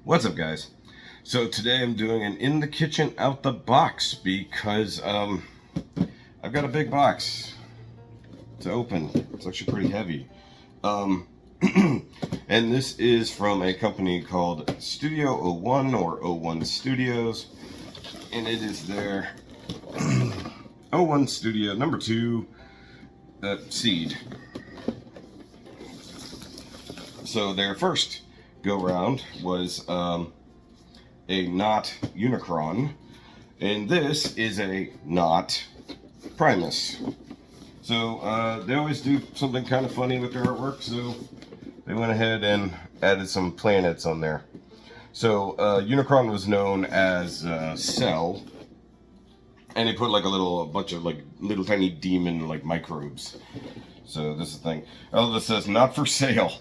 What's up, guys? So today I'm doing an in the kitchen out the box because I've got a big box to open. It's actually pretty heavy. And this is from a company called Studio 01 or 01 Studios, and it is their 01 Studio number 2 seed. So their first go round was a not Unicron, and this is a not Primus. So they always do something kind of funny with their artwork, so they went ahead and added some planets on there. So Unicron was known as Cell, and they put like a bunch of like little tiny demon like microbes. So this is the thing. Oh, this says not for sale.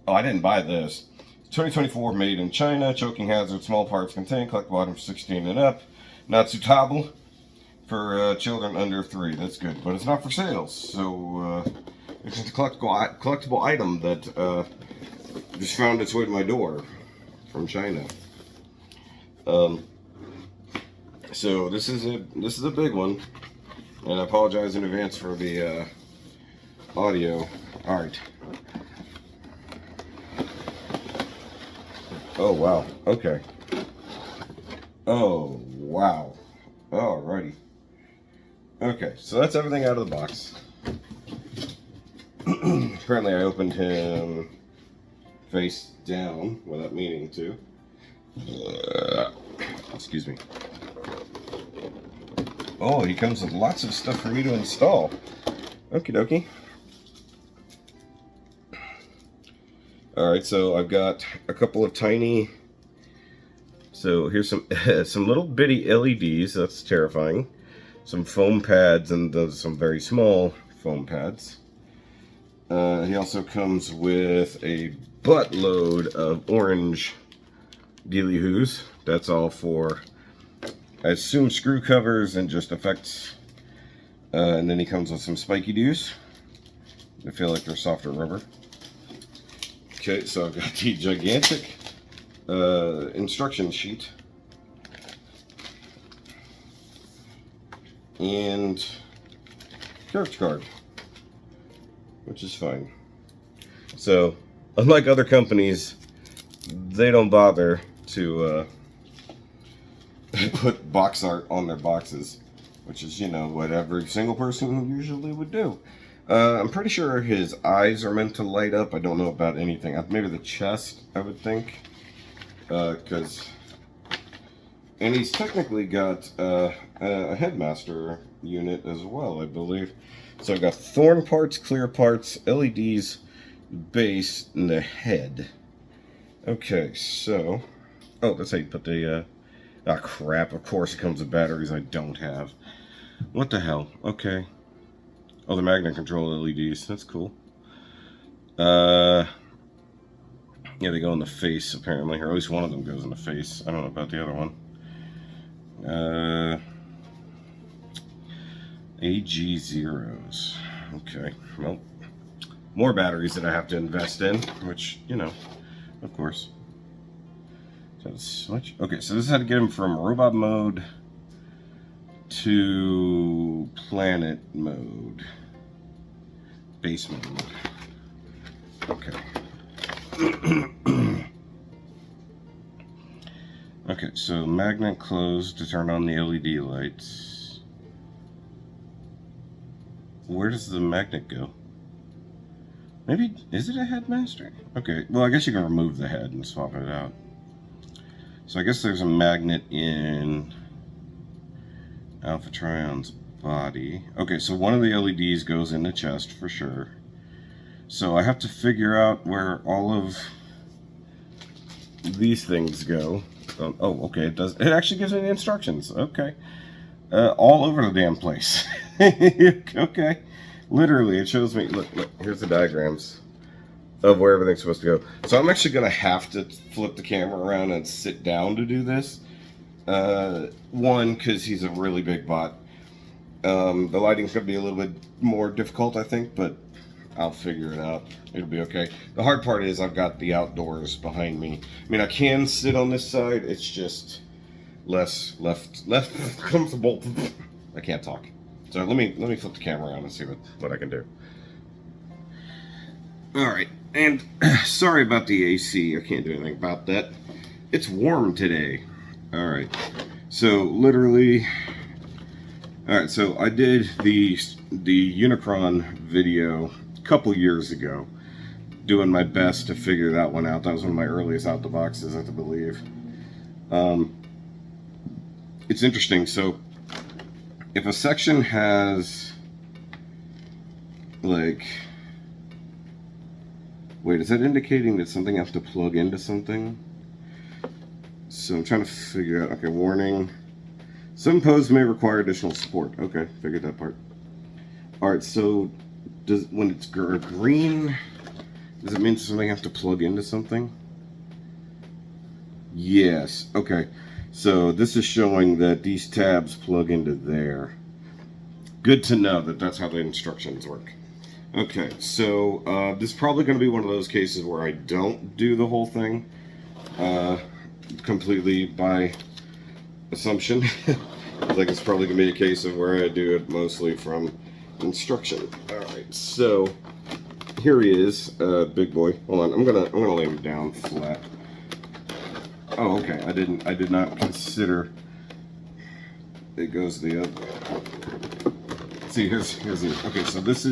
Oh, I didn't buy this. 2024, made in China. Choking hazard, small parts contained. Collectible item for 16 and up. Not suitable for children under 3. That's good, but it's not for sale. So it's just a collectible item that just found its way to my door from China. So this is a big one, and I apologize in advance for the audio. All right. Oh, wow. Okay. Oh, wow. Alrighty. Okay, so that's everything out of the box. Apparently I opened him face down without meaning to. Excuse me. Oh, he comes with lots of stuff for me to install. Okie dokie. Alright, so I've got a couple of tiny, so here's some some little bitty LEDs, that's terrifying. Some foam pads and some very small foam pads. He also comes with a buttload of orange dealy-hoos. That's all for, I assume, screw covers and just effects. And then he comes with some spiky-doos. I feel like they're softer rubber. Okay, so I've got the gigantic instruction sheet and character card, which is fine. So, unlike other companies, they don't bother to put box art on their boxes, which is, you know, what every single person usually would do. I'm pretty sure his eyes are meant to light up. I don't know about anything. Maybe the chest, I would think. And he's technically got a headmaster unit as well, I believe. So I've got thorn parts, clear parts, LEDs, base, and the head. Okay, so... Oh, that's how you put the... Ah, crap. Of course it comes with batteries I don't have. What the hell? Okay. Oh, the magnet control LEDs. That's cool. Yeah, they go in the face, apparently. Or at least one of them goes in the face. I don't know about the other one. AG Zeros. Okay. Well, more batteries that I have to invest in, which, you know, of course. So switch. Okay, so this is how to get him from robot mode to planet mode. Base mode. Okay. Okay, so magnet closed to turn on the LED lights. Where does the magnet go? Maybe, is it a headmaster? Okay, well I guess you can remove the head and swap it out. So I guess there's a magnet in Alpha Trion's body. Okay, so one of the LEDs goes in the chest for sure. So I have to figure out where all of these things go. Oh, okay, it does. It actually gives me the instructions. Okay. All over the damn place. Okay. Literally, it shows me, look, here's the diagrams of where everything's supposed to go. So I'm actually going to have to flip the camera around and sit down to do this. One, because he's a really big bot. The lighting's going to be a little bit more difficult, I think, but I'll figure it out. It'll be okay. The hard part is I've got the outdoors behind me. I mean, I can sit on this side. It's just less comfortable. I can't talk. So let me flip the camera around and see what I can do. All right, and sorry about the AC. I can't do anything about that. It's warm today. All right, so literally. All right, so I did the Unicron video a couple years ago, doing my best to figure that one out. That was one of my earliest out the boxes, I believe. It's interesting. So if a section has like, wait, is that indicating that something has to plug into something? So I'm trying to figure out. Okay, warning. Some posts may require additional support. Okay, figured that part. All right, so when it's green, does it mean something has to plug into something? Yes. Okay. So this is showing that these tabs plug into there. Good to know that that's how the instructions work. Okay, so this is probably going to be one of those cases where I don't do the whole thing completely by assumption. Like it's probably gonna be a case of where I do it mostly from instruction. All right, so here he is, big boy. Hold on, I'm gonna lay him down flat. Oh, okay. I did not consider it goes the other way. See, here's the. Okay, so this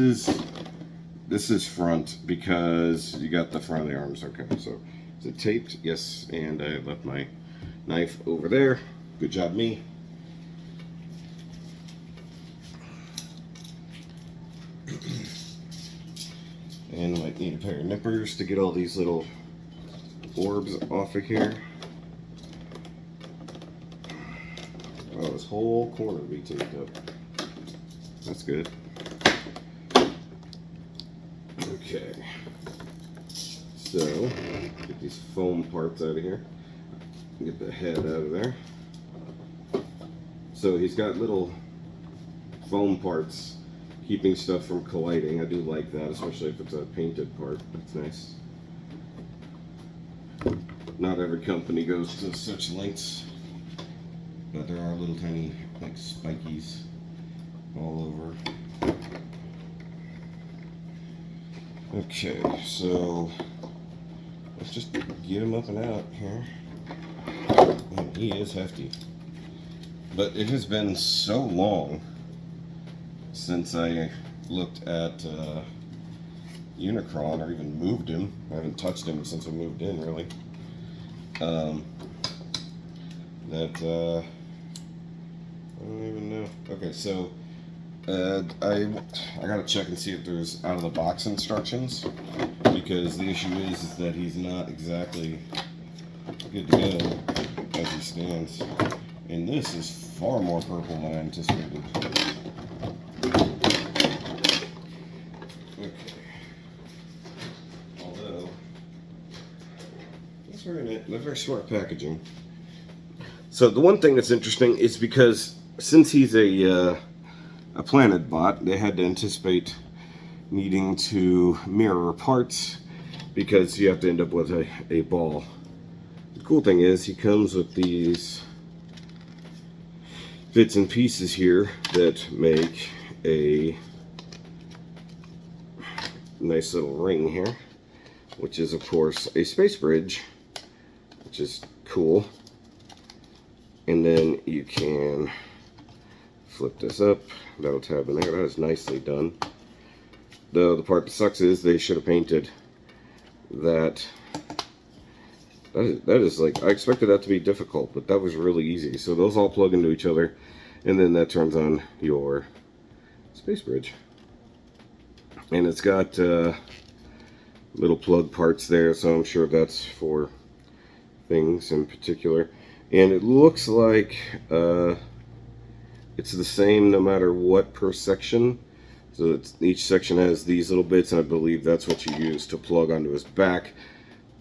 is front because you got the front of the arms. Okay, so is it taped? Yes, and I left my knife over there. Good job, me. And I might need a pair of nippers to get all these little orbs off of here. Oh, this whole corner will be taped up. That's good. Okay. So, get these foam parts out of here. Get the head out of there. So he's got little foam parts keeping stuff from colliding. I do like that, especially if it's a painted part. That's nice. Not every company goes to such lengths, but there are little tiny like spikies all over. Okay, so let's just get him up and out here. And he is hefty. But it has been so long since I looked at Unicron or even moved him. I haven't touched him since I moved in, really. I don't even know. Okay, so I gotta check and see if there's out of the box instructions, because the issue is that he's not exactly good to go as he stands. And this is far more purple than I anticipated. Okay. Although, that's very smart packaging. So the one thing that's interesting is because since he's a Planet bot, they had to anticipate needing to mirror parts because you have to end up with a ball. The cool thing is he comes with these bits and pieces here that make a nice little ring here, which is of course a space bridge, which is cool. And then you can flip this up, that'll tab in there. That is nicely done. The part that sucks is they should have painted that. That is like, I expected that to be difficult, but that was really easy. So those all plug into each other, and then that turns on your space bridge. And it's got little plug parts there, so I'm sure that's for things in particular. And it looks like it's the same no matter what per section. So each section has these little bits, and I believe that's what you use to plug onto his back.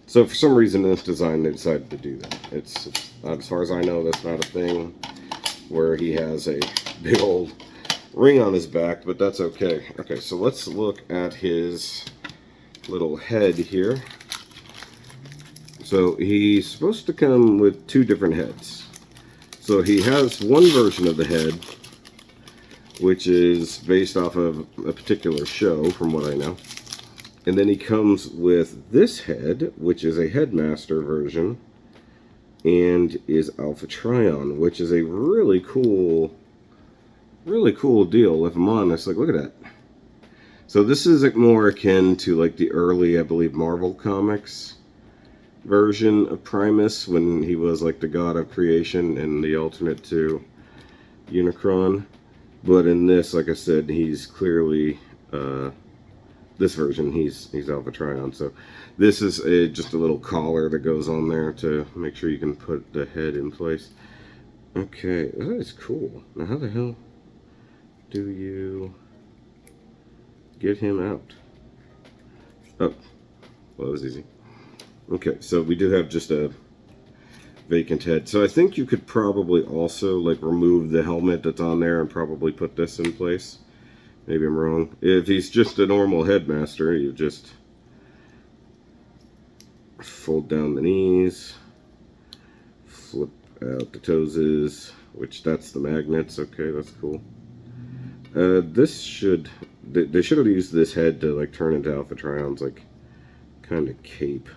So for some reason in this design they decided to do that. It's as far as I know, that's not a thing where he has a big old ring on his back, but that's okay. Okay, so let's look at his little head here. So he's supposed to come with 2 different heads. So he has one version of the head, which is based off of a particular show, from what I know. And then he comes with this head, which is a Headmaster version, and is Alpha Trion, which is a really cool deal, if I'm honest. Like, look at that. So this is more akin to like the early, I believe, Marvel Comics version of Primus, when he was like the god of creation and the alternate to Unicron. But in this, like I said, he's clearly this version, he's Alpha Trion. So this is just a little collar that goes on there to make sure you can put the head in place. Okay, that is cool. Now how the hell do you get him out? Oh, well, that was easy. Okay, so we do have just a vacant head. So I think you could probably also like remove the helmet that's on there and probably put this in place. Maybe I'm wrong. If he's just a normal Headmaster, you just fold down the knees, flip out the toeses, which that's the magnets. Okay, that's cool. This should, they should have used this head to like turn into Alpha Trion's like kind of cape.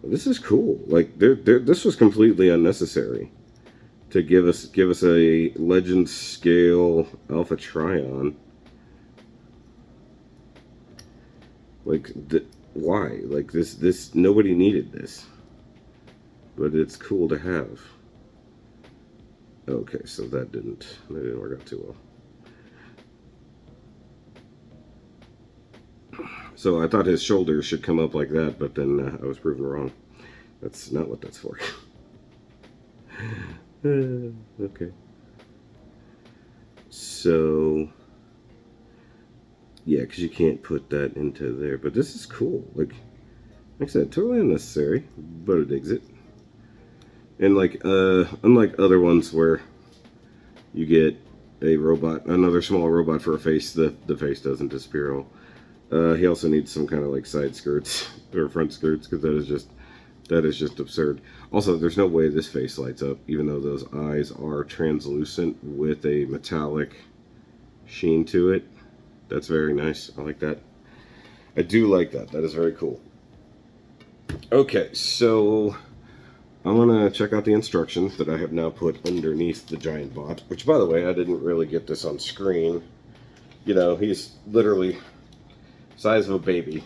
This is cool. Like this was completely unnecessary to give us a Legend scale Alpha Trion. Like, why? Like, this, nobody needed this. But it's cool to have. Okay, so that didn't work out too well. So I thought his shoulders should come up like that, but then I was proven wrong. That's not what that's for. Okay. So... yeah, because you can't put that into there. But this is cool. Like I said, totally unnecessary, but it digs it. And like, unlike other ones where you get a robot, another small robot for a face, the face doesn't disappear at all. He also needs some kind of like side skirts or front skirts, because that is just absurd. Also, there's no way this face lights up, even though those eyes are translucent with a metallic sheen to it. That's very nice. I like that. I do like that. That is very cool. Okay, so I'm going to check out the instructions that I have now put underneath the giant bot, which, by the way, I didn't really get this on screen. You know, he's literally size of a baby.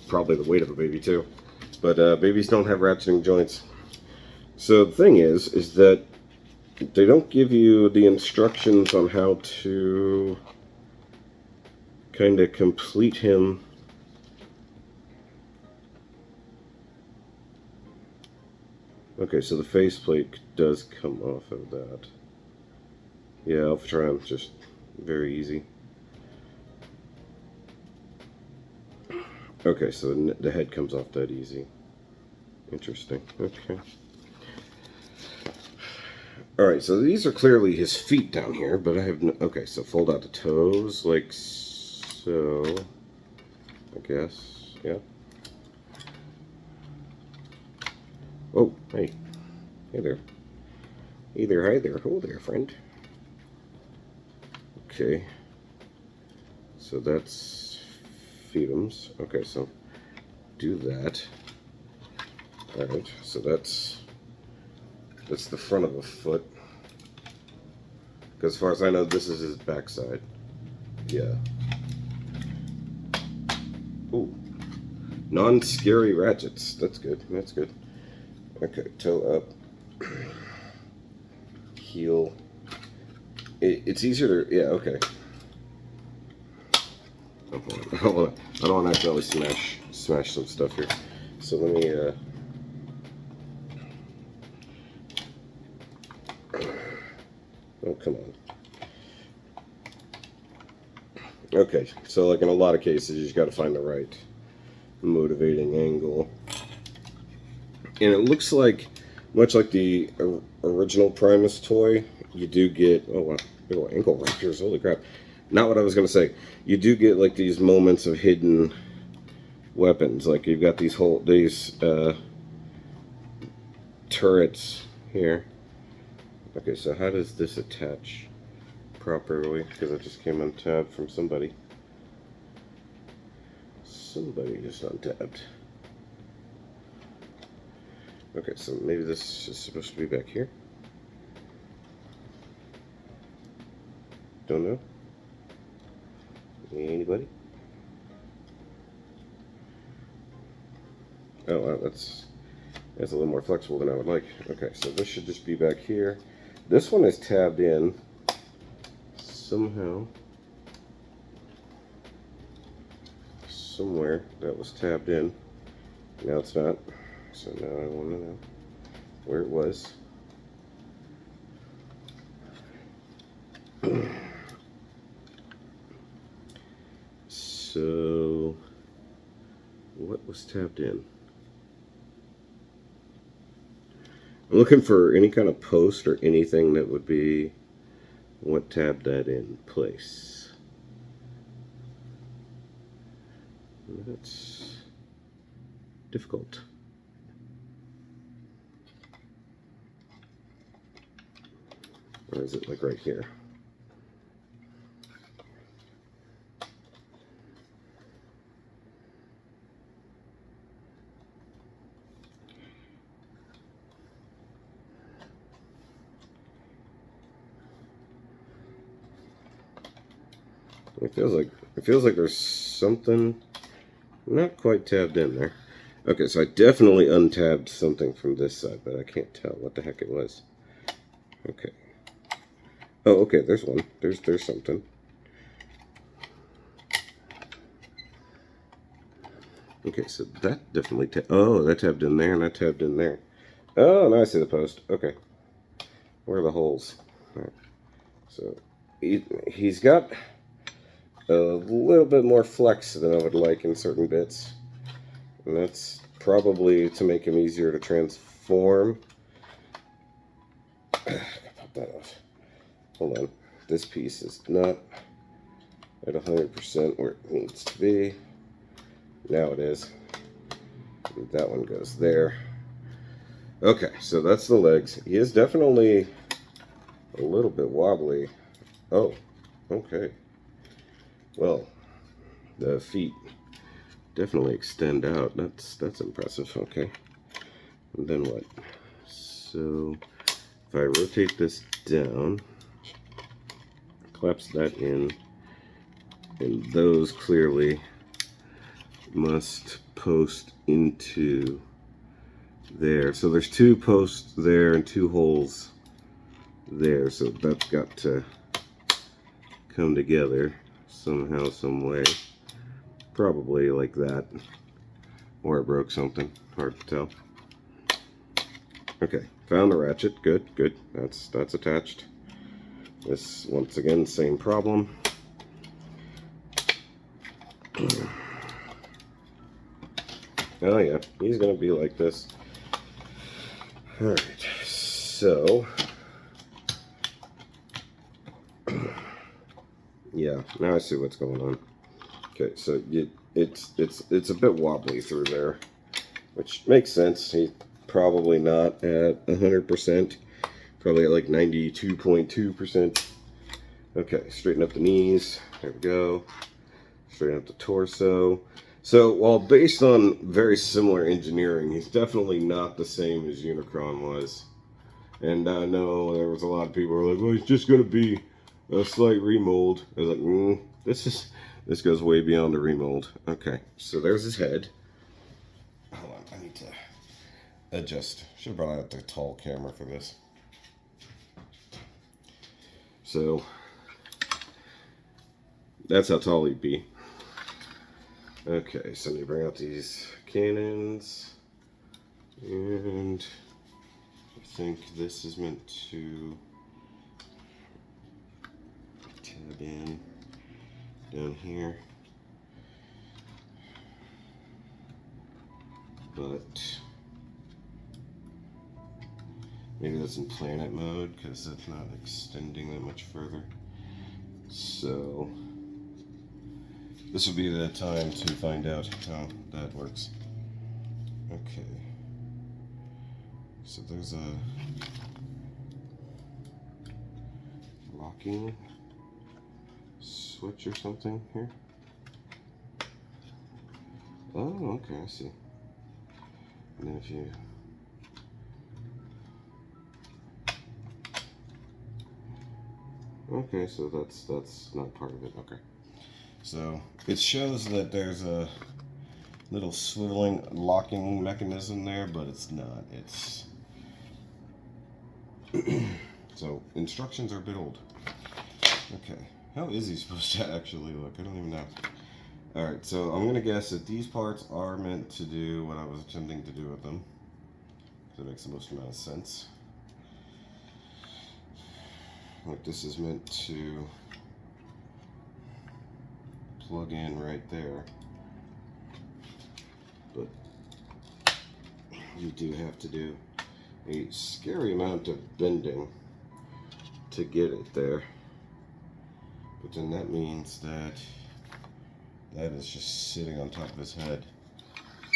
Probably the weight of a baby, too. But babies don't have ratcheting joints. So the thing is that they don't give you the instructions on how to kind of complete him. Okay, so the faceplate does come off of that. Yeah, Alpha Triumph's just very easy. Okay, so the head comes off that easy. Interesting. Okay. Alright, so these are clearly his feet down here, but I have no... okay, so fold out the toes like so. I guess. Yeah. Oh, hey. Hey there. Hey there, hi there. Oh there, friend. Okay. So that's Feetums. Okay, so do that. Alright, so that's the front of a foot. Because as far as I know, this is his backside. Yeah. Ooh. Non-scary ratchets. That's good. That's good. Okay, toe up. Heel. It's easier to... yeah, okay. I don't want to accidentally smash some stuff here. So let me... oh, come on. Okay, so like in a lot of cases, you just got to find the right motivating angle. And it looks like, much like the original Primus toy, you do get... oh, wow. big old ankle ruptures. Holy crap. Not what I was going to say. You do get like these moments of hidden weapons. Like you've got these turrets here. Okay, so how does this attach properly? Because it just came untabbed from somebody. Somebody just untabbed. Okay, so maybe this is supposed to be back here. Don't know. Anybody? Oh, wow, that's a little more flexible than I would like. Okay, so this should just be back here. This one is tabbed in somehow. Somewhere that was tabbed in. Now it's not. So now I want to know where it was. So, what was tabbed in? I'm looking for any kind of post or anything that would be what tabbed that in place. That's difficult. Or is it like right here? It feels like there's something not quite tabbed in there. Okay, so I definitely untabbed something from this side, but I can't tell what the heck it was. Okay. Oh, okay, there's one. There's something. Okay, so that definitely that tabbed in there and that tabbed in there. Oh, now I see the post. Okay. Where are the holes? All right. So he's got a little bit more flex than I would like in certain bits. And that's probably to make him easier to transform. Pop that off. Hold on. This piece is not at 100% where it needs to be. Now it is. That one goes there. Okay, so that's the legs. He is definitely a little bit wobbly. Oh, okay. Well, the feet definitely extend out. That's impressive. Okay. And then what? So if I rotate this down, collapse that in, and those clearly must post into there. So there's two posts there and two holes there. So that's got to come together somehow, some way. Probably like that. Or I broke something. Hard to tell. Okay, found the ratchet. Good, good. That's attached. This, once again, same problem. Oh yeah, he's gonna be like this. Alright, so yeah, now I see what's going on. Okay, so it's a bit wobbly through there, which makes sense. He's probably not at 100%, probably at like 92.2%. Okay, straighten up the knees. There we go. Straighten up the torso. So, while based on very similar engineering, he's definitely not the same as Unicron was. And I know there was a lot of people who were like, well, it's just going to be a slight remold. I was like, this goes way beyond the remold. Okay, so there's his head. Hold on, I need to adjust. Should have brought out the tall camera for this. So, that's how tall he'd be. Okay, so let me bring out these cannons, and I think this is meant to tab in down here, but Maybe that's in planet mode because it's not extending that much further. So this will be the time to find out how that works. Okay. So there's a locking switch or something here. Oh, okay, I see. And then if you okay, so that's not part of it. Okay. So it shows that there's a little swiveling locking mechanism there, but it's not. It's so instructions are a bit old. Okay. How is he supposed to actually look? I don't even know. Alright, so I'm gonna guess that these parts are meant to do what I was attempting to do with them. That makes the most amount of sense. Like this is meant to plug in right there. But you do have to do a scary amount of bending to get it there. But then that means that that is just sitting on top of his head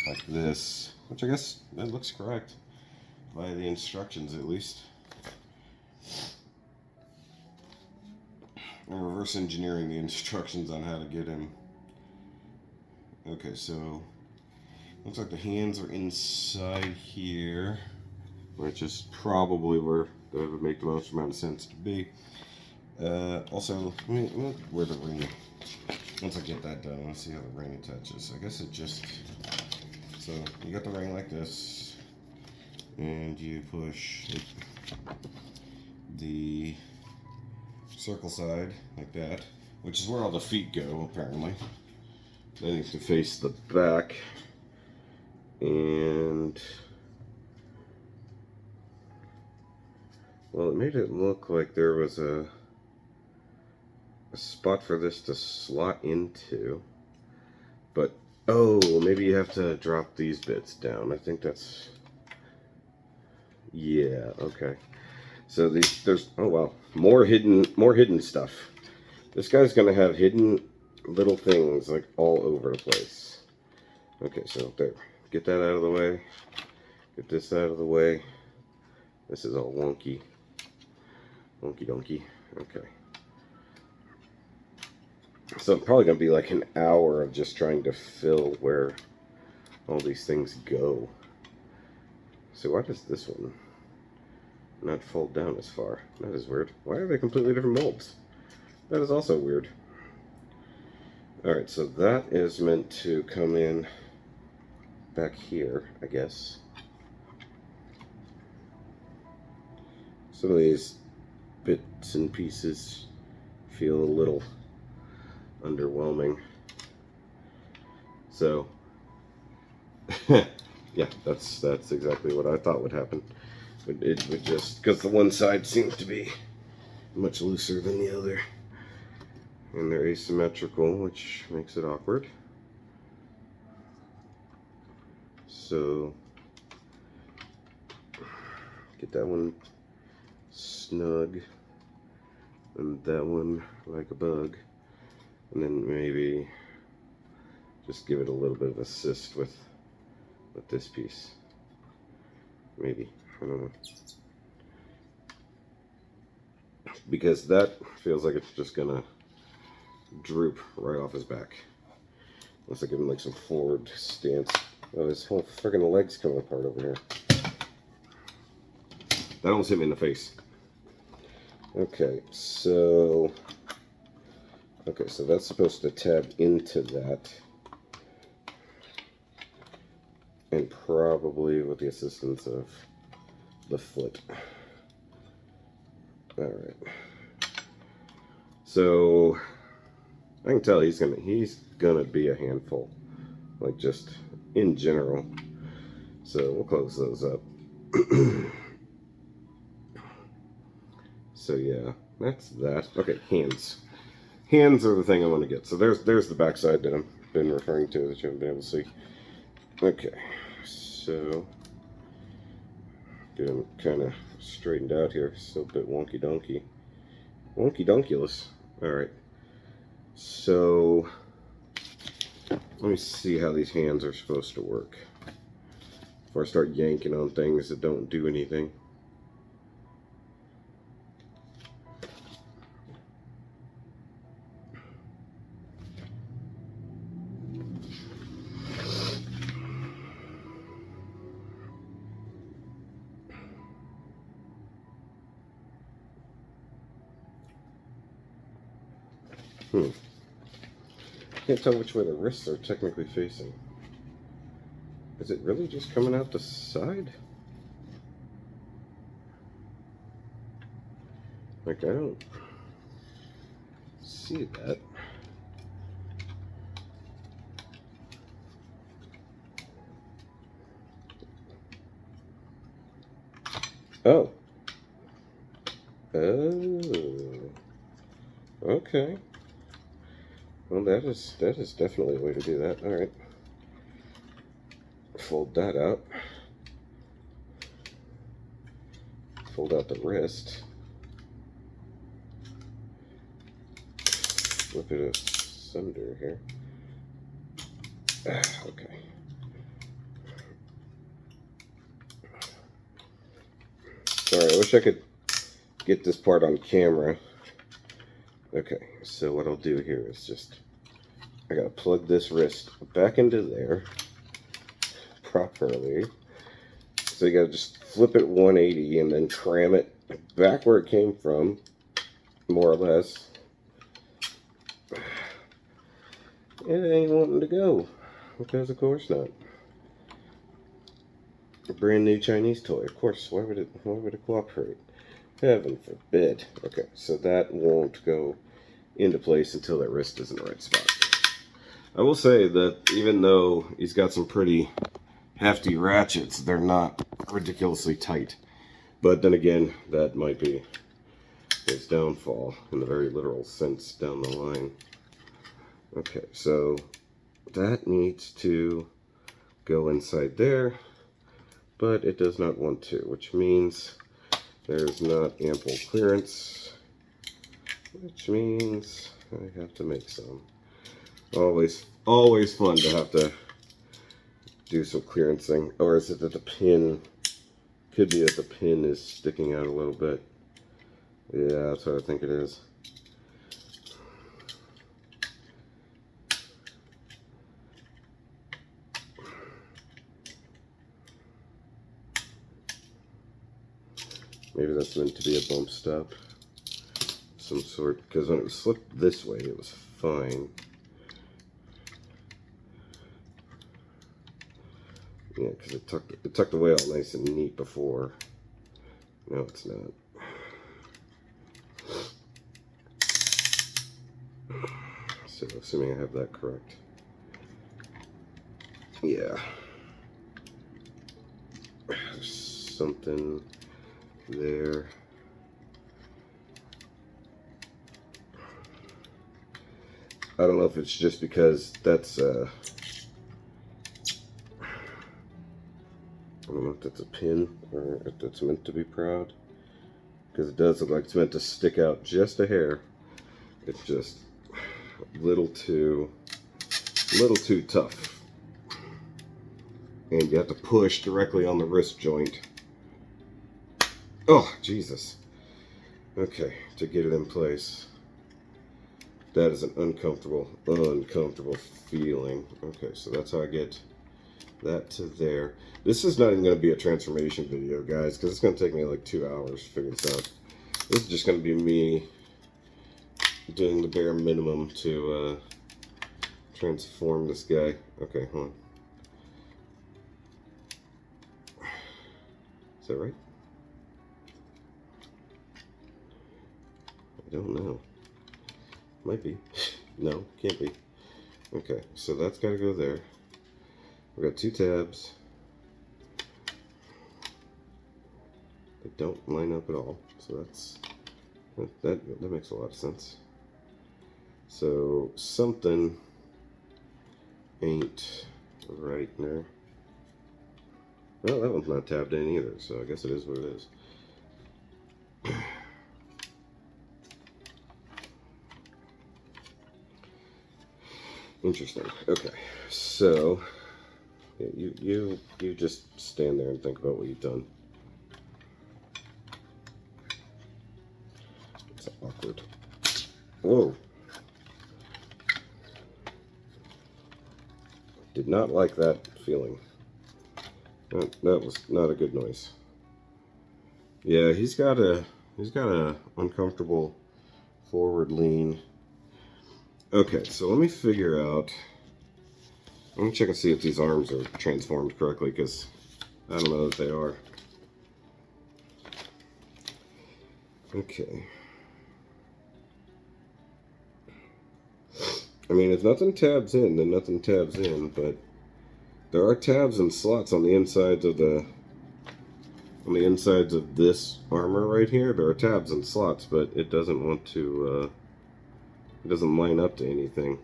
like this, which I guess that looks correct by the instructions at least. I'm reverse engineering the instructions on how to get him. Okay, so looks like the hands are inside here, which is probably where that would make the most amount of sense to be. Also, where the ring. Once I get that done, let's see how the ring attaches. I guess it just, so you got the ring like this, and you push the circle side like that, which is where all the feet go apparently. Then you have to face the back, and well, it made it look like there was a spot for this to slot into, but oh, maybe you have to drop these bits down. I think that's, yeah, okay. So there's oh wow, more hidden stuff. This guy's gonna have hidden little things like all over the place. Okay, so there, get that out of the way. Get this out of the way. This is all wonky donkey. Okay. So it's probably going to be like an hour of just trying to fill where all these things go. So why does this one not fold down as far? That is weird. Why are they completely different molds? That is also weird. Alright, so that is meant to come in back here, I guess. Some of these bits and pieces feel a little underwhelming. So yeah, that's exactly what I thought would happen. But it would just, because the one side seems to be much looser than the other, and they're asymmetrical, which makes it awkward. So get that one snug and that one like a bug. And then maybe just give it a little bit of assist with this piece. Maybe. I don't know. Because that feels like it's just gonna droop right off his back. Unless I give him like some forward stance. Oh, his whole friggin' leg's coming apart over here. That almost hit me in the face. Okay, so that's supposed to tab into that, and probably with the assistance of the foot. Alright. So I can tell he's gonna be a handful. Like just in general. So we'll close those up. So yeah, that's that. Okay, hands. Hands are the thing I want to get. So there's the backside that I've been referring to that you haven't been able to see. Okay, so Get them kind of straightened out here. Still a bit wonky donkey. Wonky donkulous. Alright. So, let me see how these hands are supposed to work before I start yanking on things that don't do anything. Can't tell which way the wrists are technically facing. Is it really just coming out the side? Like, I don't see that. Oh. Oh. Okay. Well, that is definitely a way to do that. All right. Fold that up. Fold out the wrist. Flip it asunder here. Okay. Sorry, I wish I could get this part on camera. Okay, so what I'll do here is just, I gotta plug this wrist back into there properly. So you gotta just flip it 180 and then cram it back where it came from, more or less. It ain't wanting to go, because of course not. A brand new Chinese toy, of course. Why would it cooperate? Heaven forbid. Okay, so that won't go into place until that wrist is in the right spot. I will say that even though he's got some pretty hefty ratchets, they're not ridiculously tight. But then again, that might be his downfall in the very literal sense down the line. Okay, so that needs to go inside there, but it does not want to, which means there's not ample clearance, which means I have to make some. Always fun to have to do some clearancing. Or is it that the pin, could be that the pin is sticking out a little bit. Yeah, that's what I think it is. Maybe that's meant to be a bump stop of some sort, because when it was slipped this way, it was fine. Yeah, because it tucked away all nice and neat before. No, it's not. So, assuming I have that correct. Yeah. There's something there. I don't know if it's just because that's I don't know if that's a pin or if that's meant to be proud, because it does look like it's meant to stick out just a hair. It's just a little too tough, and you have to push directly on the wrist joint. Oh, Jesus. Okay, to get it in place. That is an uncomfortable feeling. Okay, so that's how I get that to there. This is not even going to be a transformation video, guys, because it's going to take me like 2 hours to figure this out. This is just going to be me doing the bare minimum to transform this guy. Okay, hold on. Is that right? I don't know. Might be. No, can't be. Okay, so that's got to go there. We've got 2 tabs. They don't line up at all, so that makes a lot of sense. So something ain't right there. Well, that one's not tabbed in either, so I guess it is what it is. Interesting. Okay, so yeah, you just stand there and think about what you've done. It's awkward. Whoa. Did not like that feeling. That was not a good noise. Yeah, he's got a uncomfortable forward lean. Okay, so let me figure out. Let me check and see if these arms are transformed correctly, because I don't know if they are. Okay. I mean, if nothing tabs in, then nothing tabs in, but there are tabs and slots on the insides of this armor right here. There are tabs and slots, but it doesn't want to, it doesn't line up to anything.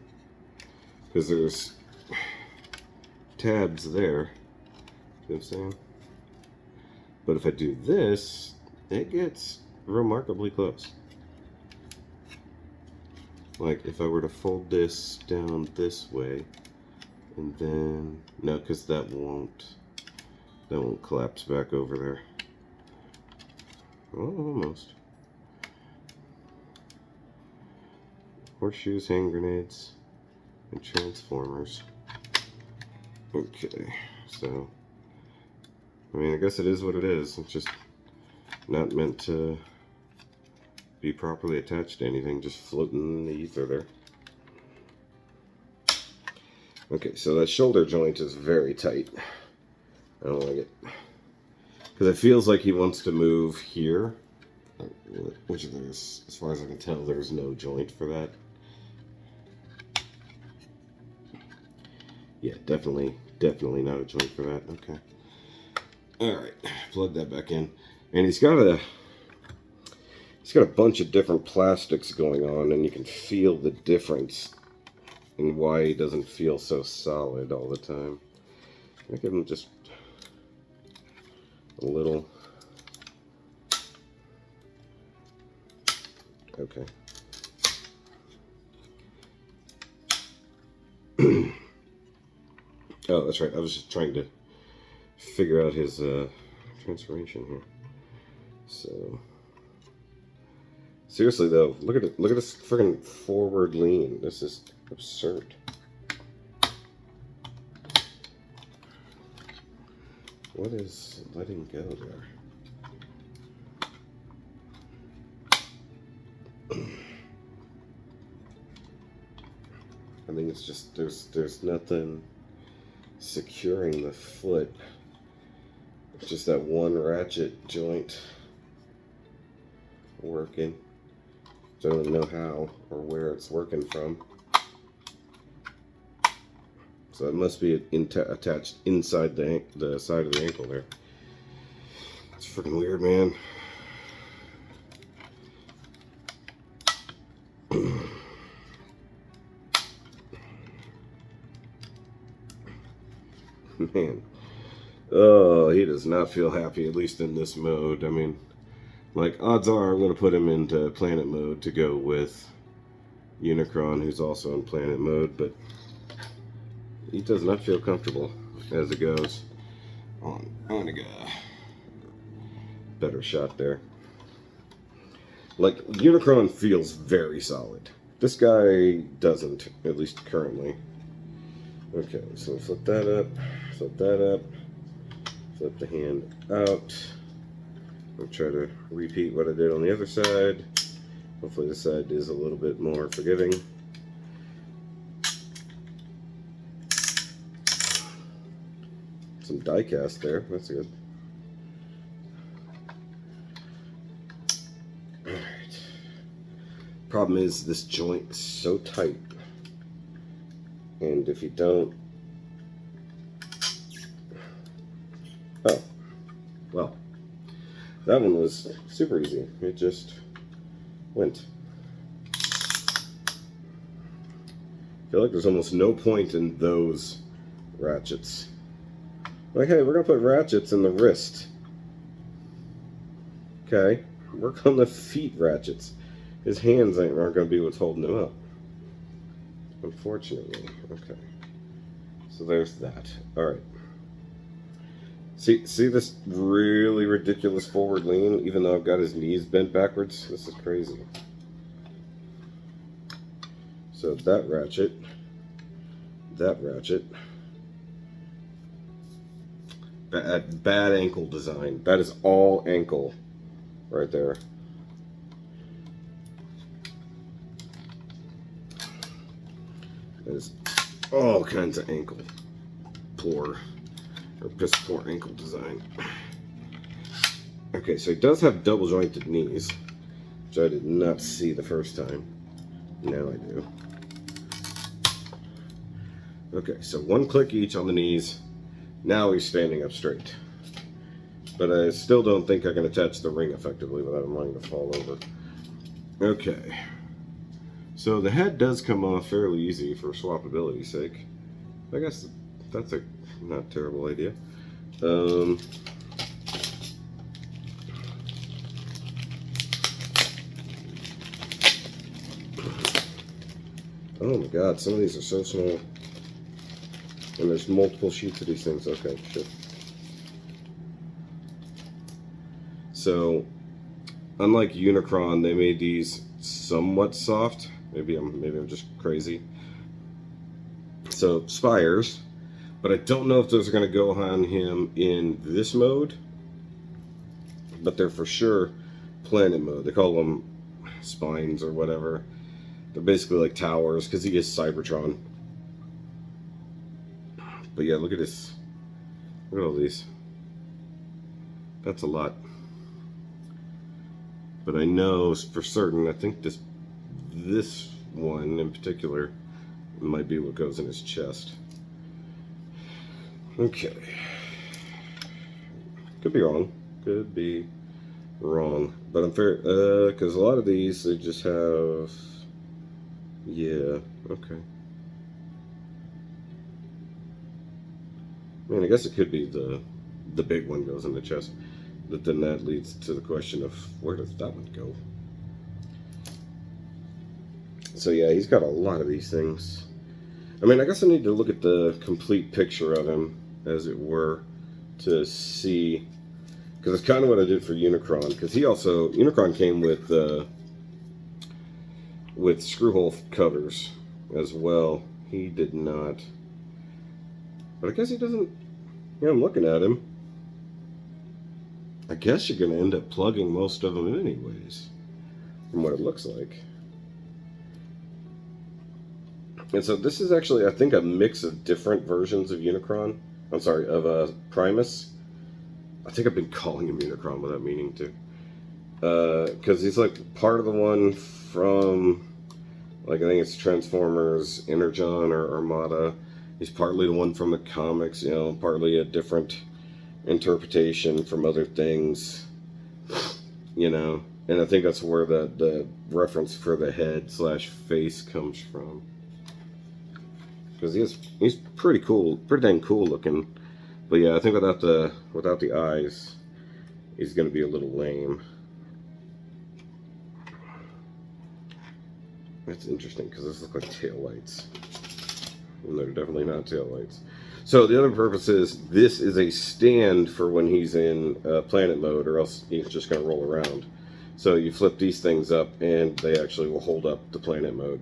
Because there's tabs there. See what I'm saying? But if I do this, it gets remarkably close. Like if I were to fold this down this way, and then no, because that won't collapse back over there. Oh, almost. Horseshoes, hand grenades, and transformers. Okay, so I mean, I guess it is what it is. It's just not meant to be properly attached to anything, just floating in the ether there. Okay, so that shoulder joint is very tight. I don't like it. Because it feels like he wants to move here. Which there's, as far as I can tell, there's no joint for that. Yeah, definitely not a joint for that. Okay. Alright, plug that back in. And he's got a bunch of different plastics going on, and you can feel the difference in why he doesn't feel so solid all the time. I give him just a little. Okay. Oh, that's right. I was just trying to figure out his transformation here. So seriously though, look at it. Look at this friggin' forward lean. This is absurd. What is letting go there? I think it's just there's nothing securing the foot. It's just that one ratchet joint working. So I don't know how or where it's working from. So it must be attached inside the side of the ankle there. It's freaking weird, man. Man. Oh, he does not feel happy, at least in this mode. I mean, like, odds are I'm going to put him into planet mode to go with Unicron, who's also in planet mode, but he does not feel comfortable as it goes. I'm going to get a better shot there. Like, Unicron feels very solid. This guy doesn't, at least currently. Okay, so flip that up, flip that up, flip the hand out. I'll try to repeat what I did on the other side. Hopefully this side is a little bit more forgiving. Some die cast there, that's good. Alright. Problem is this joint is so tight. And if you don't... Oh. Well. That one was super easy. It just went. I feel like there's almost no point in those ratchets. Like, hey, we're gonna put ratchets in the wrist. Okay, work on the feet ratchets. His hands aren't gonna be what's holding him up. Unfortunately. Okay. So there's that. Alright. See this really ridiculous forward lean, even though I've got his knees bent backwards? This is crazy. So that ratchet. Bad ankle design. That is all ankle right there. There's all kinds of ankle poor or piss poor ankle design. Okay, so he does have double jointed knees, which I did not see the first time. Now I do. Okay, so one click each on the knees. Now he's standing up straight. But I still don't think I can attach the ring effectively without him wanting to fall over. Okay. So the head does come off fairly easy for swappability's sake. I guess that's a not terrible idea. Oh my god, some of these are so small. And there's multiple sheets of these things. Okay, shit. So, unlike Unicron, they made these somewhat soft. Maybe I'm just crazy. So, spires. But I don't know if those are going to go on him in this mode. But they're for sure planet mode. They call them spines or whatever. They're basically like towers because he is Cybertron. But yeah, look at this. Look at all these. That's a lot. But I know for certain, I think this one in particular might be what goes in his chest. Okay. Could be wrong. Could be wrong. But I'm fair, because a lot of these, they just have, yeah, okay. I mean, I guess it could be the big one goes in the chest. But then that leads to the question of where does that one go? So yeah, he's got a lot of these things. I mean, I guess I need to look at the complete picture of him, as it were, to see, because it's kind of what I did for Unicron. Because Unicron came with screw hole covers as well. He did not. But I guess he doesn't. Yeah, I'm looking at him. I guess you're going to end up plugging most of them anyways, from what it looks like. And so this is actually, I think, a mix of different versions of Unicron. I'm sorry, of Primus. I think I've been calling him Unicron without meaning to. Because he's like part of the one from, like, I think it's Transformers, Energon, or Armada. He's partly the one from the comics, you know, partly a different interpretation from other things, you know. And I think that's where the reference for the head / face comes from. Because he's pretty cool, pretty dang cool looking. But yeah, I think without the eyes, he's gonna be a little lame. That's interesting because this looks like taillights. And they're definitely not taillights. So the other purpose is this is a stand for when he's in planet mode, or else he's just gonna roll around. So you flip these things up and they actually will hold up the planet mode.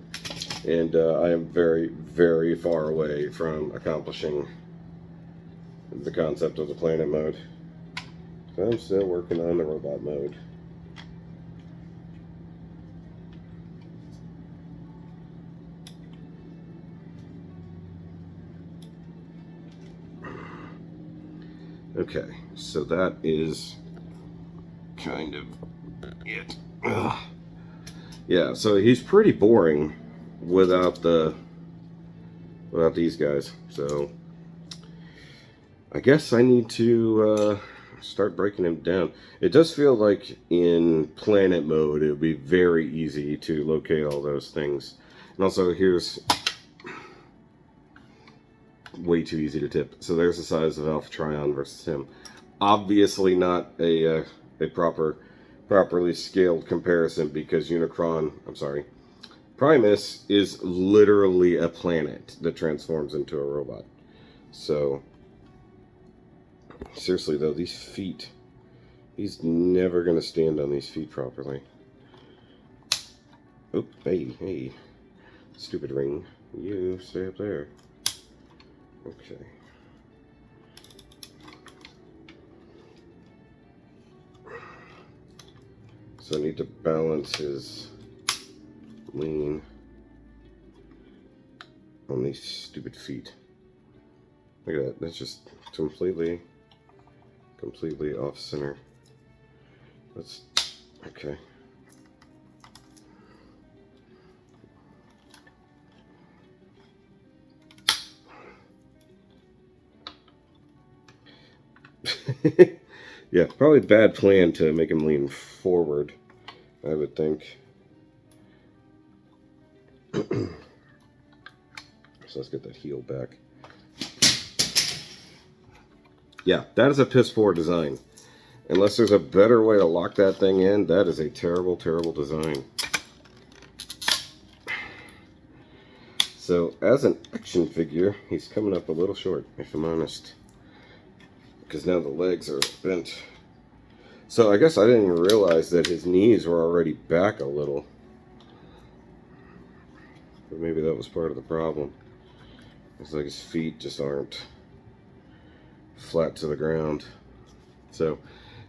And I am very, very far away from accomplishing the concept of the planet mode. I'm still working on the robot mode. Okay, so that is kind of it. Ugh. Yeah, so he's pretty boring without these guys. So I guess I need to start breaking him down. It does feel like in planet mode it would be very easy to locate all those things. And also here's way too easy to tip. So there's the size of Alpha Trion versus him. Obviously not a properly scaled comparison, because Primus is literally a planet that transforms into a robot. So seriously though, these feet, he's never gonna stand on these feet properly. Oh, hey, stupid ring, you stay up there. Okay. So I need to balance his lean on these stupid feet. Look at that, that's just completely off center. That's okay. Yeah, probably a bad plan to make him lean forward, I would think. So let's get that heel back. Yeah, that is a piss poor design. Unless there's a better way to lock that thing in, that is a terrible, terrible design. So, as an action figure, he's coming up a little short, if I'm honest. Because now the legs are bent. So, I guess I didn't even realize that his knees were already back a little. But maybe that was part of the problem. It's like his feet just aren't flat to the ground. So,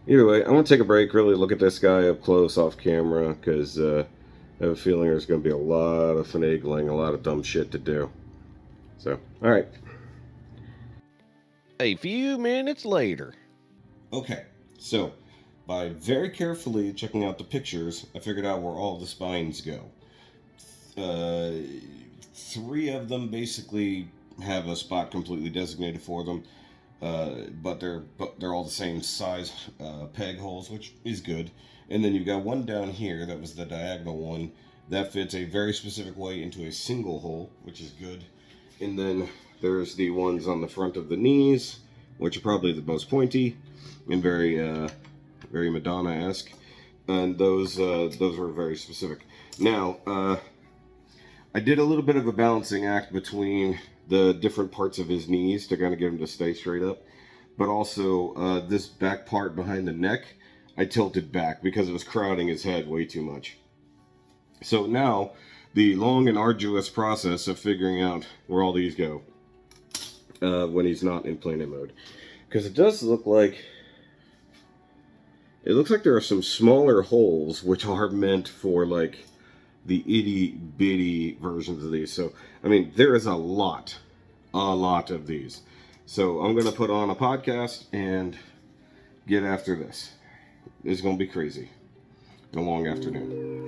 either way, I'm going to take a break, really look at this guy up close off camera, because I have a feeling there's going to be a lot of finagling, a lot of dumb shit to do. So, alright. A few minutes later. Okay, so by very carefully checking out the pictures, I figured out where all the spines go. 3 of them basically have a spot completely designated for them, but they're all the same size peg holes, which is good. And then you've got one down here that was the diagonal one that fits a very specific way into a single hole, which is good. And then there's the ones on the front of the knees, which are probably the most pointy and very Madonna-esque. And those were very specific. Now, I did a little bit of a balancing act between the different parts of his knees to kind of get him to stay straight up. But also, this back part behind the neck, I tilted back because it was crowding his head way too much. So now, the long and arduous process of figuring out where all these go when he's not in planet mode. Because it does look like... It looks like there are some smaller holes which are meant for, like, the itty-bitty versions of these. So, I mean, there is a lot of these. So, I'm going to put on a podcast and get after this. It's going to be crazy. A long afternoon.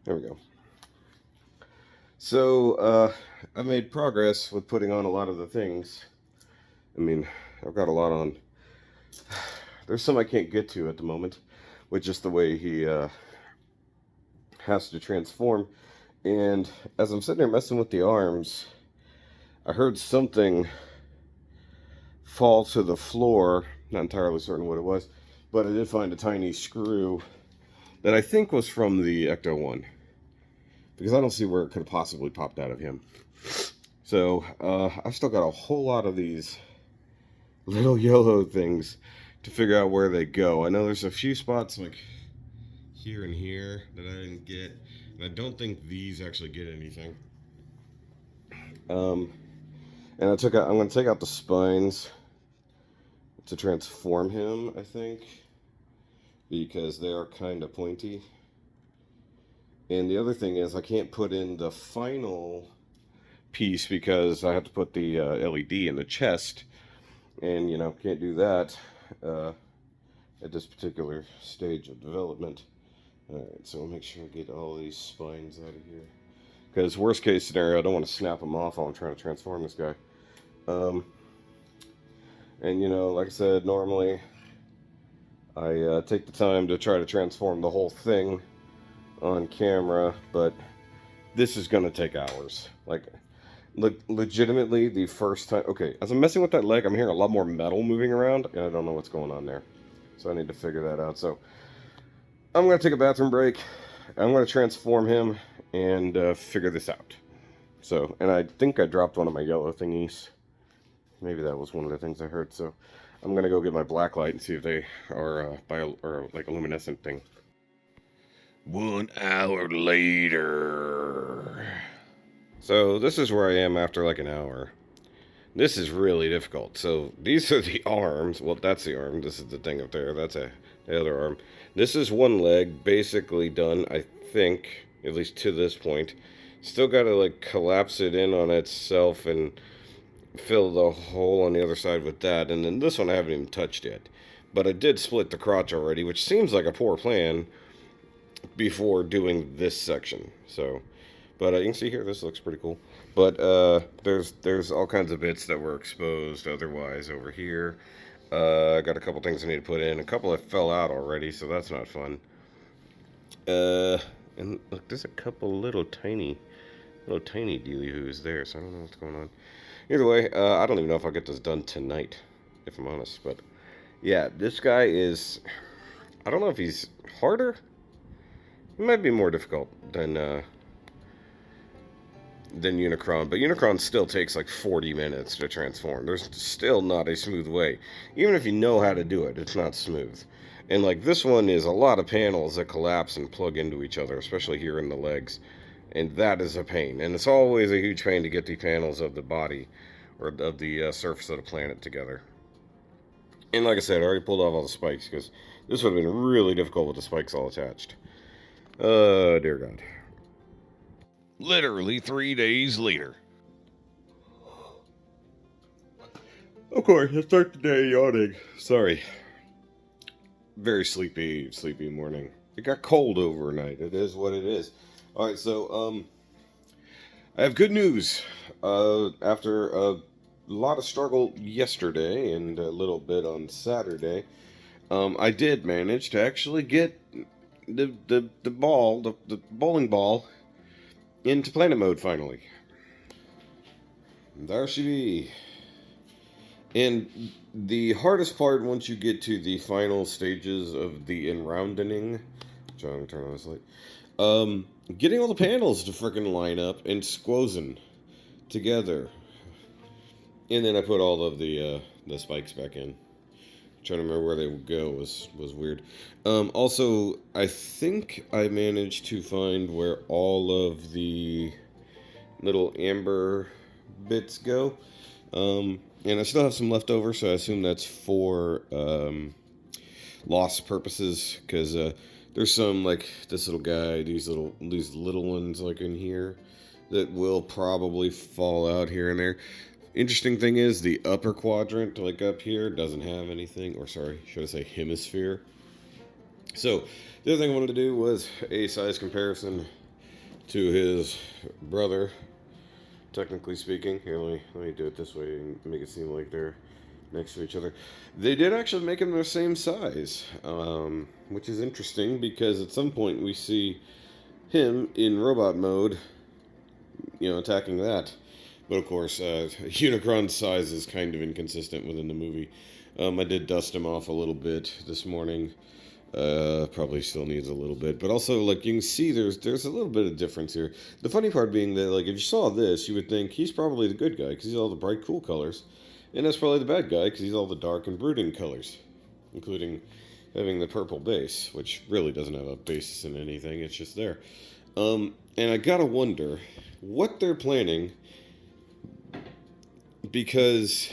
There we go. So, I made progress with putting on a lot of the things. I mean, I've got a lot on. There's some I can't get to at the moment, with just the way he has to transform. And as I'm sitting there messing with the arms, I heard something fall to the floor. Not entirely certain what it was, but I did find a tiny screw that I think was from the Ecto 1. Because I don't see where it could have possibly popped out of him. So, I've still got a whole lot of these little yellow things to figure out where they go. I know there's a few spots like here and here that I didn't get. And I don't think these actually get anything. And I'm going to take out the spines to transform him, I think. Because they are kind of pointy. And the other thing is I can't put in the final piece because I have to put the LED in the chest. And, you know, can't do that at this particular stage of development. Alright, so I'll make sure I get all these spines out of here. Because worst case scenario, I don't want to snap them off while I'm trying to transform this guy. And, you know, like I said, normally I take the time to try to transform the whole thing on camera, but this is going to take hours. Like, legitimately, the first time... Okay, as I'm messing with that leg, I'm hearing a lot more metal moving around, and I don't know what's going on there. So I need to figure that out. So I'm going to take a bathroom break. I'm going to transform him and figure this out. So, and I think I dropped one of my yellow thingies. Maybe that was one of the things I heard. So I'm going to go get my black light and see if they are like a luminescent thing. 1 hour later. So this is where I am after like an hour. This is really difficult. So these are the arms. Well, that's the arm. This is the thing up there. That's the other arm. This is one leg basically done, I think, at least to this point. Still got to like collapse it in on itself and fill the hole on the other side with that. And then this one I haven't even touched yet. But I did split the crotch already, which seems like a poor plan before doing this section. So, but you can see here, this looks pretty cool. But there's all kinds of bits that were exposed otherwise over here. I got a couple things I need to put in. A couple that fell out already, so that's not fun. And look, there's a couple little tiny dealey-hoos there, so I don't know what's going on. Either way, I don't even know if I'll get this done tonight, if I'm honest. But yeah, this guy is... I don't know if he's harder. He might be more difficult than Unicron, but Unicron still takes like 40 minutes to transform. There's still not a smooth way. Even if you know how to do it, it's not smooth. And like this one is a lot of panels that collapse and plug into each other, especially here in the legs. And that is a pain. And it's always a huge pain to get the panels of the body or of the surface of the planet together. And like I said, I already pulled off all the spikes because this would have been really difficult with the spikes all attached. Dear God. Literally 3 days later. Of course, let's start the day yawning. Sorry. Very sleepy morning. It got cold overnight. It is what it is. Alright, so, I have good news. After a lot of struggle yesterday and a little bit on Saturday, I did manage to actually get the bowling ball into planet mode finally. There she be. And the hardest part once you get to the final stages of the enroundening, trying to turn on this light, getting all the panels to frickin' line up and squozing together. And then I put all of the spikes back in. Trying to remember where they would go was weird. Also, I think I managed to find where all of the little amber bits go. And I still have some left over, so I assume that's for lost purposes. Because there's some, like, this little guy, these little ones, like, in here that will probably fall out here and there. Interesting thing is, the upper quadrant, like up here, doesn't have anything. Or, sorry, should I say hemisphere? So, the other thing I wanted to do was a size comparison to his brother, technically speaking. Here, let me do it this way and make it seem like they're next to each other. They did actually make them the same size, which is interesting because at some point we see him in robot mode, attacking that. But of course, Unicron's size is kind of inconsistent within the movie. I did dust him off a little bit this morning. Probably still needs a little bit, but also like you can see, there's a little bit of difference here. The funny part being that like if you saw this, you would think he's probably the good guy because he's all the bright, cool colors, and that's probably the bad guy because he's all the dark and brooding colors, including having the purple base, which really doesn't have a basis in anything. It's just there. And I gotta wonder what they're planning because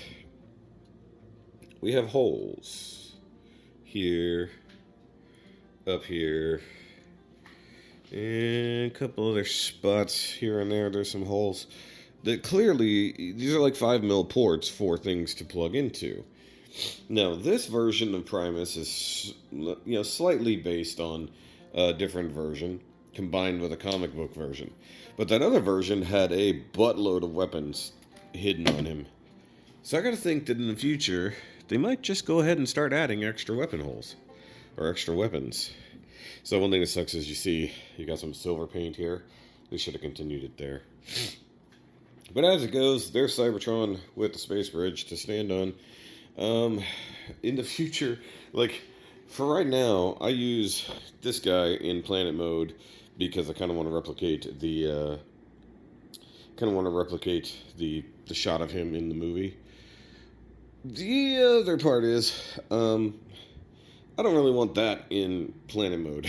we have holes here, up here, and a couple other spots here and there. There's some holes that clearly, these are like 5mm ports for things to plug into. Now, this version of Primus is, slightly based on a different version combined with a comic book version. But that other version had a buttload of weapons hidden on him. So I gotta think that in the future, they might just go ahead and start adding extra weapon holes. Or extra weapons. So one thing that sucks is you got some silver paint here. They should have continued it there. But as it goes, there's Cybertron with the space bridge to stand on. In the future, like, for right now, I use this guy in planet mode because I kind of want to replicate the shot of him in the movie. The other part is, I don't really want that in planet mode.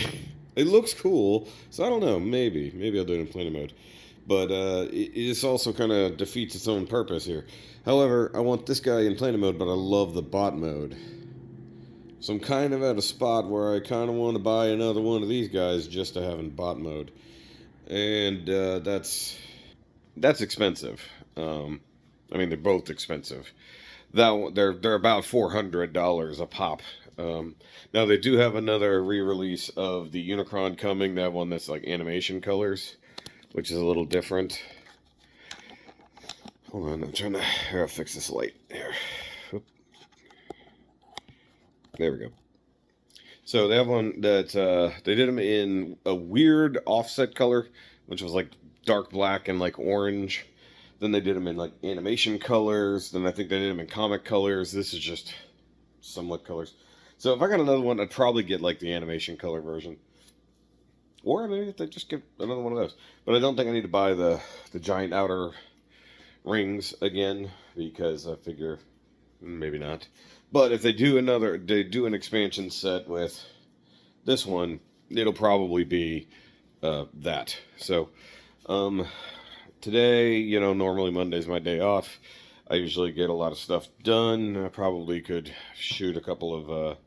It looks cool, so I don't know. Maybe I'll do it in planet mode. But it also kind of defeats its own purpose here. However, I want this guy in planet mode, but I love the bot mode. So I'm kind of at a spot where I kind of want to buy another one of these guys just to have in bot mode. And that's expensive. I mean, they're both expensive. They're about $400 a pop. Now they do have another re-release of the Unicron coming. That one that's like animation colors, which is a little different. Hold on, I'm trying to fix this light here. Oop. There we go. So they have one that they did them in a weird offset color, which was like dark black and like orange. Then they did them in like animation colors. Then I think they did them in comic colors. This is just somewhat colors. So if I got another one, I'd probably get like the animation color version. Or maybe if they just get another one of those. But I don't think I need to buy the giant outer rings again, because I figure maybe not. But if they do an expansion set with this one, it'll probably be that. So today, normally Monday's my day off. I usually get a lot of stuff done. I probably could shoot a couple of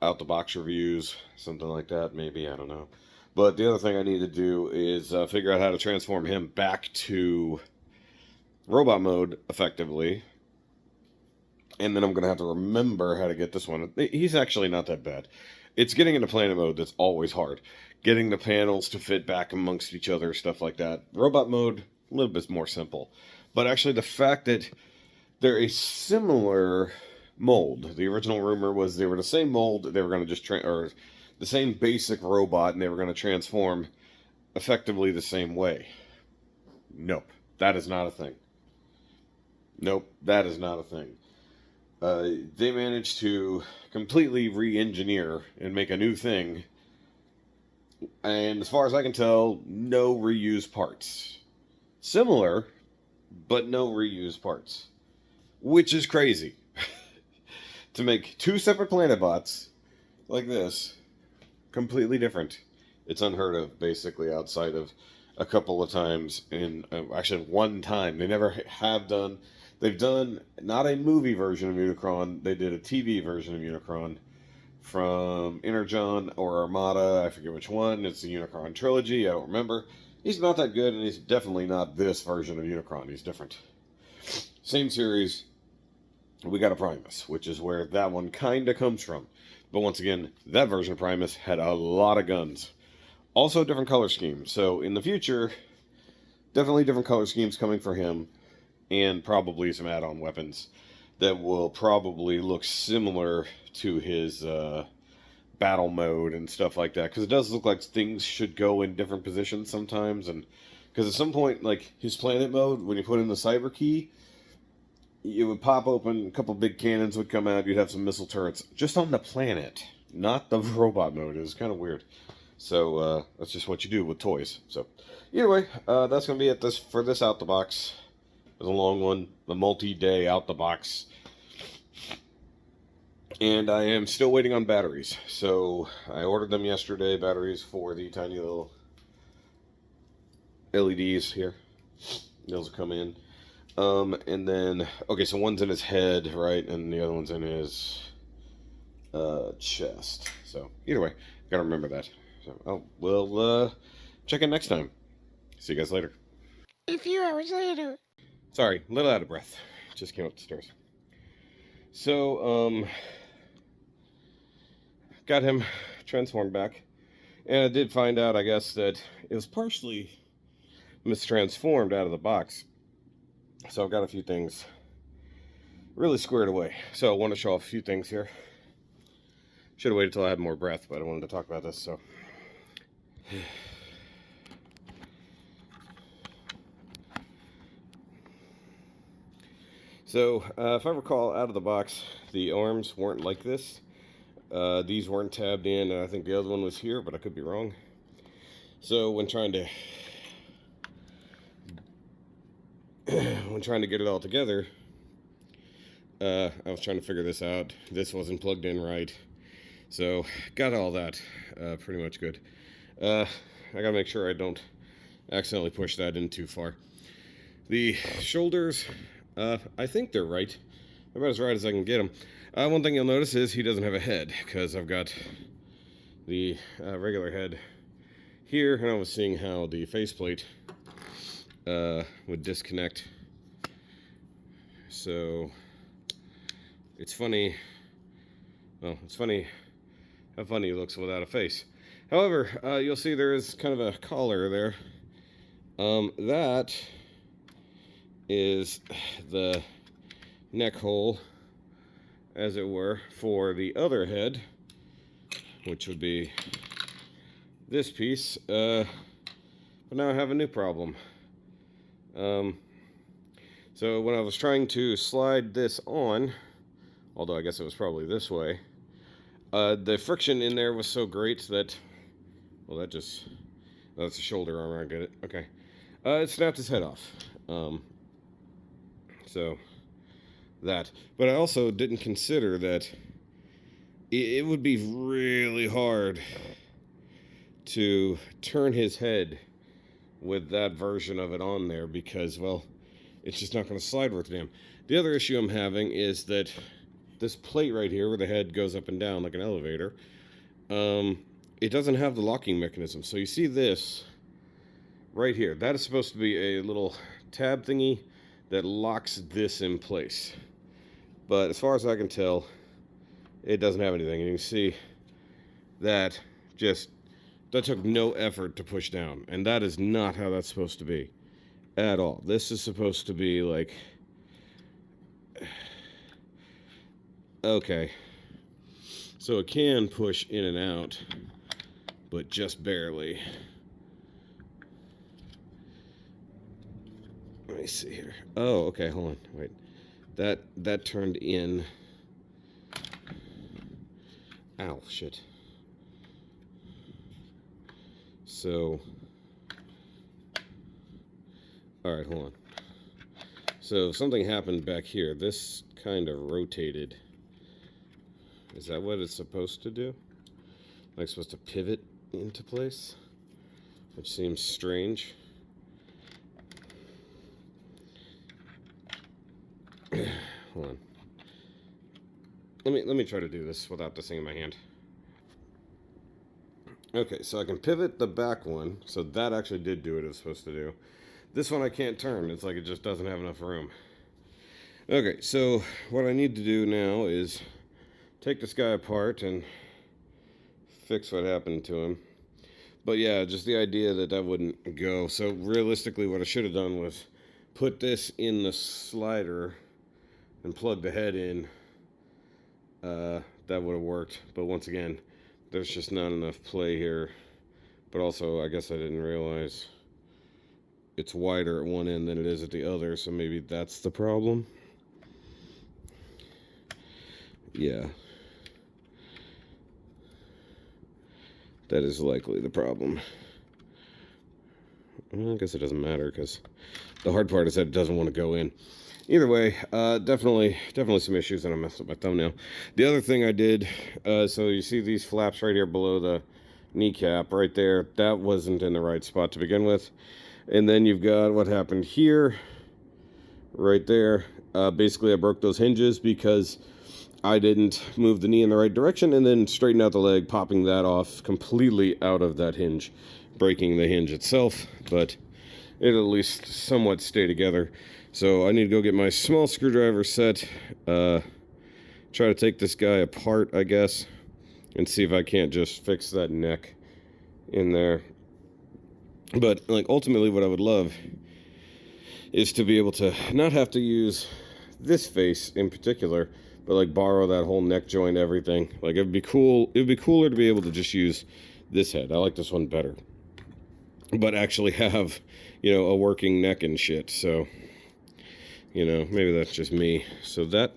out the box reviews, something like that. Maybe, I don't know. But the other thing I need to do is figure out how to transform him back to robot mode effectively. And then I'm going to have to remember how to get this one. He's actually not that bad. It's getting into planet mode that's always hard. Getting the panels to fit back amongst each other, stuff like that. Robot mode, a little bit more simple. But actually the fact that they're a similar mold. The original rumor was they were the same mold. They were going to just or the same basic robot, and they were going to transform effectively the same way. Nope, that is not a thing. Nope, that is not a thing. They managed to completely re-engineer and make a new thing, and as far as I can tell, no reused parts. Similar, but no reused parts, which is crazy. To make two separate planet bots like this, completely different. It's unheard of, basically, outside of a couple of times actually one time. They never have done. They've done not a movie version of Unicron. They did a TV version of Unicron from Energon or Armada. I forget which one. It's the Unicron trilogy. I don't remember. He's not that good, and he's definitely not this version of Unicron. He's different. Same series. We got a Primus, which is where that one kind of comes from. But once again, that version of Primus had a lot of guns. Also, different color scheme. So in the future, definitely different color schemes coming for him, and probably some add-on weapons that will probably look similar to his battle mode and stuff like that. Because it does look like things should go in different positions sometimes, and because at some point, like his planet mode, when you put in the cyber key, it would pop open, a couple big cannons would come out, you'd have some missile turrets just on the planet, not the robot mode. It was kind of weird. So that's just what you do with toys. So either way, that's going to be it for this out the box. It was a long one, the multi-day out the box. And I am still waiting on batteries. So I ordered them yesterday, batteries for the tiny little LEDs here. Those will come in. And then, okay, so one's in his head, right? And the other one's in his chest. So either way, gotta remember that. So we'll check in next time. See you guys later. A few hours later. Sorry, a little out of breath. Just came up the stairs. So, got him transformed back. And I did find out, I guess, that it was partially mistransformed out of the box. So I've got a few things really squared away. So I want to show off a few things here. Should have waited till I had more breath, but I wanted to talk about this, so. So, if I recall, out of the box, the arms weren't like this. These weren't tabbed in, and I think the other one was here, but I could be wrong. So, when trying to get it all together, I was trying to figure this out. This wasn't plugged in right. So, got all that pretty much good. I gotta make sure I don't accidentally push that in too far. The shoulders, I think they're right. They're about as right as I can get them. One thing you'll notice is he doesn't have a head, because I've got the regular head here, and I was seeing how the faceplate would disconnect. So it's funny. Well, it's funny how funny he looks without a face. However, you'll see there is kind of a collar there. That is the neck hole, as it were, for the other head, which would be this piece. But now I have a new problem. So when I was trying to slide this on, although I guess it was probably this way, the friction in there was so great that, well, that's a shoulder armor, I get it, okay. It snapped his head off. So that, but I also didn't consider that it would be really hard to turn his head with that version of it on there, because, well, it's just not going to slide worth a damn. The other issue I'm having is that this plate right here where the head goes up and down like an elevator, it doesn't have the locking mechanism. So you see this right here, that is supposed to be a little tab thingy that locks this in place. But as far as I can tell, it doesn't have anything. And you can see that took no effort to push down. And that is not how that's supposed to be at all. This is supposed to be like, okay, so it can push in and out, but just barely. Let me see here. Oh, okay, hold on, wait. That turned in. Ow, shit. So, all right, hold on. So something happened back here. This kind of rotated. Is that what it's supposed to do? Like supposed to pivot into place? Which seems strange. Hold on. Let me try to do this without this thing in my hand. Okay, so I can pivot the back one, so that actually did do what it was supposed to do. This one I can't turn. It's like it just doesn't have enough room. Okay, so what I need to do now is take this guy apart and fix what happened to him. But yeah, just the idea that that wouldn't go. So realistically, what I should have done was put this in the slider and plug the head in. That would have worked. But once again, there's just not enough play here. But also, I guess I didn't realize it's wider at one end than it is at the other, so maybe that's the problem. Yeah. That is likely the problem. Well, I guess it doesn't matter, because the hard part is that it doesn't want to go in. Either way, definitely some issues, and I messed up my thumbnail. The other thing I did, so you see these flaps right here below the kneecap, right there, that wasn't in the right spot to begin with. And then you've got what happened here, right there. Basically, I broke those hinges because I didn't move the knee in the right direction and then straighten out the leg, popping that off completely out of that hinge, breaking the hinge itself, but it'll at least somewhat stay together. So I need to go get my small screwdriver set, try to take this guy apart, I guess, and see if I can't just fix that neck in there. But like ultimately what I would love is to be able to not have to use this face in particular, but like borrow that whole neck joint, everything. Like it'd be cool. It would be cooler to be able to just use this head. I like this one better, but actually have, you know, a working neck and shit. So, you know, maybe that's just me. So that,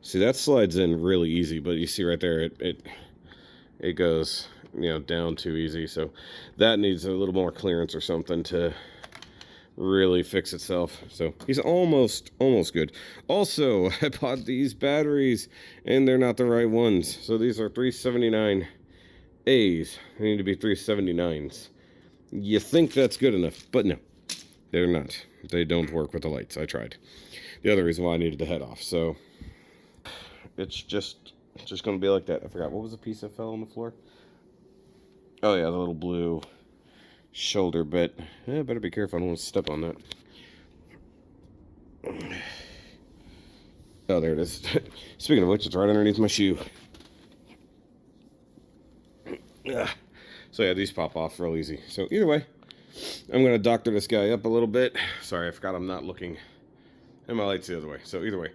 see, that slides in really easy, but you see right there, it goes, you know, down too easy. So that needs a little more clearance or something to really fix itself. So he's almost good. Also, I bought these batteries and they're not the right ones. So these are 379As. They need to be 379s. You think that's good enough, but no, they're not. They don't work with the lights. I tried. The other reason why I needed the head off. So it's just going to be like that. I forgot, what was the piece that fell on the floor? Oh yeah, the little blue shoulder bit. Yeah, better be careful. I don't want to step on that. Oh, there it is. Speaking of which, it's right underneath my shoe. So yeah, these pop off real easy. So either way, I'm going to doctor this guy up a little bit. Sorry, I forgot I'm not looking. And my light's the other way. So either way,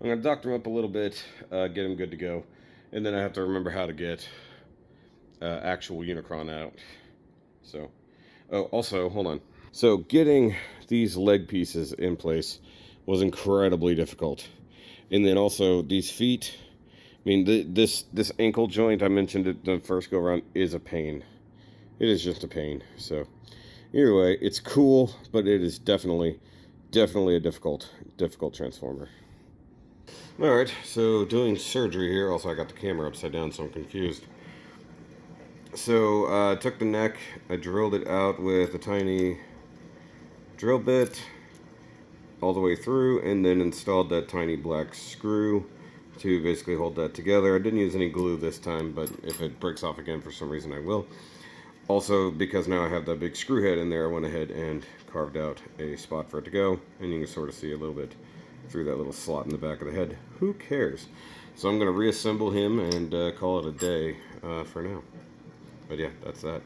I'm going to doctor him up a little bit, get him good to go. And then I have to remember how to get actual Unicron out. So, oh, also, hold on. So getting these leg pieces in place was incredibly difficult. And then also these feet, I mean, this ankle joint, I mentioned it the first go around, is a pain. It is just a pain. So either way, it's cool, but it is definitely a difficult transformer. All right, so doing surgery here. Also, I got the camera upside down, so I'm confused. So I took the neck, I drilled it out with a tiny drill bit all the way through, and then installed that tiny black screw to basically hold that together. I didn't use any glue this time, but if it breaks off again for some reason, I will. Also, because now I have that big screw head in there, I went ahead and carved out a spot for it to go, and you can sort of see a little bit through that little slot in the back of the head. Who cares? So I'm going to reassemble him and call it a day for now. But yeah, that's that.